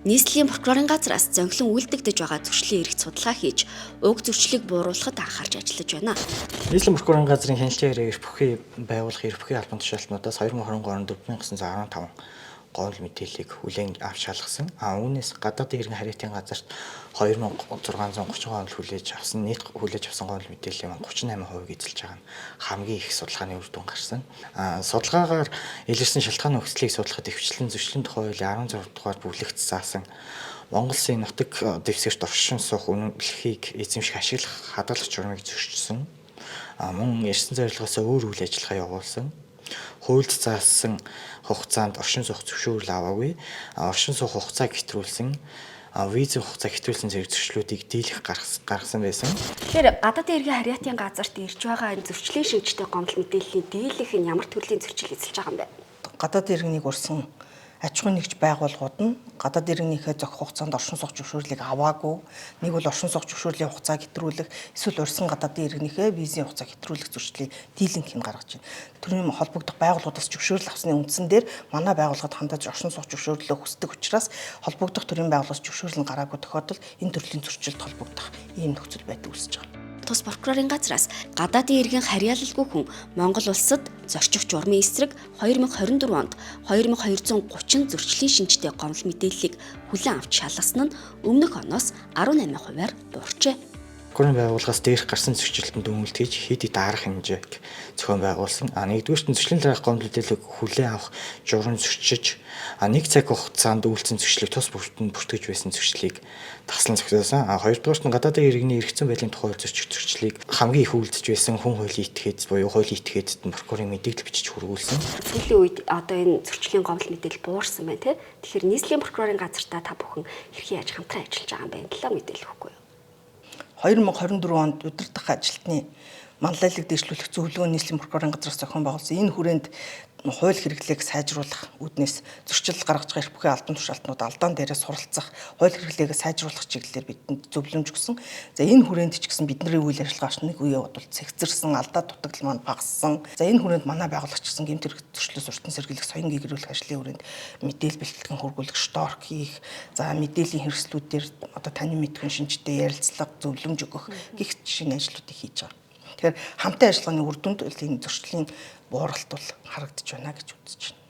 Нийслэлийн прокурорын газраас зөнхлөн үйлдэгдэж байгаа зөрчлийн эрх судалгаа хийж, уг зөрчлийг бууруулахад анхаарч ажиллаж байна. Нийслэлийн прокурорын газрын хяналтын эрх бүхий байгуулах эрх бүхий албан тушаалтнуудаас 2023 онд 4915 гол мэдээллийг хүлээн авч шалгасан. Үүнээс гадаадын иргэн хариатын газарт 2630 гол хүлээж авсан. Нийт хүлээж авсан гол мэдээллийн 38% эзэлж байгаа нь хамгийн их судалгааны үр дүн гарсан. Судалгаагаар илэрсэн шалтгааны нөхцөлийг судлахад ихэвчлэн зөрчлийн тухай хуулийн 16 дугаар бүлэгт заасан Монгол Улсын нутаг дэвсгэрт оршин суух үнэмлэхийг эзэмших ашиглах хадгалагч журмыг зөрчсөн. Мөн ярьсан зорилгоос өөр үйл ажиллагаа явуулсан. Хуульд заасан хугацаанд оршин суух зөвшөөрөл аваагүй. Оршин суух хугацаа хэтрүүлсэн, визийн хугацаа хэтрүүлсэн зэрэг зөрчлүүдийг дийлэх гаргасан байсан. Тэгэхээр гадаадын иргэн хариатын газарт ирж байгаа энэ зөрчлийн шинжтэй гомдол мэдээллийн дийлэх нь ямар төрлийн зөрчил эзэлж байгаа юм бэ? Гадаадын иргэнийг урьсан аж ахуйн нэгж байгууллагууд нь гадаадын иргэнийхээ зохих хугацаанд оршин суух зөвшөөрлийг аваагүй. Нэг бол оршин суух зөвшөөрлийн хугацааг хэтрүүлэх, эсвэл урьсан гадаадын иргэнийхээ визийн хугацааг хэтрүүлэх зөрчлийг дийлэнх нь гаргаж байна. Төрийн холбогдох байгууллагуудаас зөвшөөрөл авсны үндсэн дээр манай байгууллагад хандаж оршин суух зөвшөөрлөө хүсдэг учраас холбогдох төрийн байгууллагаас зөвшөөрөл нь гараагүй тохиолдолд энэ төрлийн зөрчилд холбогдох ийм нөхцөл байдал үүсэж байгаа. Тус прокурорын газраас гадаадын иргэн харьяалалгүй хүн Монгол улсад зорчих журмын эсрэг 2024 онд 2230 зөрчлийн шинжтэй гомдол мэдээллийг хүлээн авч шалгасан нь өмнөх оноос 18%-аар буурчээ. Прокурорын байгууллагаас дээрх гарсан зөрчилтөнд дүгнэлт хийж хэд арга хэмжээг зохион байгуулсан. Нэгдүгээрт нь зөрчлийн дараах гомдол мэдээллийг хүлээн авах журам зөрчиж, нэг цаг хугацаанд үйлцэн зөрчлийг тус бүртэнд бүртгэж байсан зөрчлийг таслан зохиосон. Хоёрдугаарт нь гадаадын иргэний эргэцэн байдлын тухай зөрчих зөрчлийг хамгийн их үйлдэж байсан хүн хуулийн этгээд буюу хуулийн этгээдэд нь прокурорын мэдээлэл бичиж хүргүүлсэн. Сүүлийн үед одоо энэ зөрчлийн гомдол мэдээлэл буурсан байна тий. Тэгэхээр нийслэлийн прокурорын газартаа та бүхэн хэрхэн яаж хамтран ажиллаж байгаа юм бэ? Талаар мэдээлэл өгөхгүй юу? 2024 онд удирдах ажилтны манлайлал дэвшлүүлэх зөвлөгөө нийслэлийн прокурорын газраас зохион байгуулсан. Энэ хүрээнд хууль хэрэглээг сайжруулах үүднээс зөрчил гаргаж байгаа эрх бүхий албан тушаалтнууд алдаан дээрээ суралцах, хууль хэрэглээг сайжруулах чиглэлээр бидэнд зөвлөмж өгсөн. За энэ хүрээнд ч гэсэн бидний үйл ажиллагаач нэг үеэ бодвол цэгцэрсэн, алдаа дутагдал маань багассан. За энэ хүрээнд манай байгууллагч гэсэн гэмт хэрэг зөрчлөөс урьдчилан сэргийлэх, соён гээгрүүлэх ажлын хүрээнд мэдээлэл бэлтгэн хургуулах, шторк хийх, за мэдээллийн хэрэгслүүдээр одоо таны мэдхэн шинжтэй ярилцлага, зөвлөмж өгөх гэх жишээний ажлуудыг хийж байгаа. Тэгэхээр хамтын ажиллагааны үр дүнд энэ зөрчлийн бууралт бол харагдаж байна гэж үзэж байна.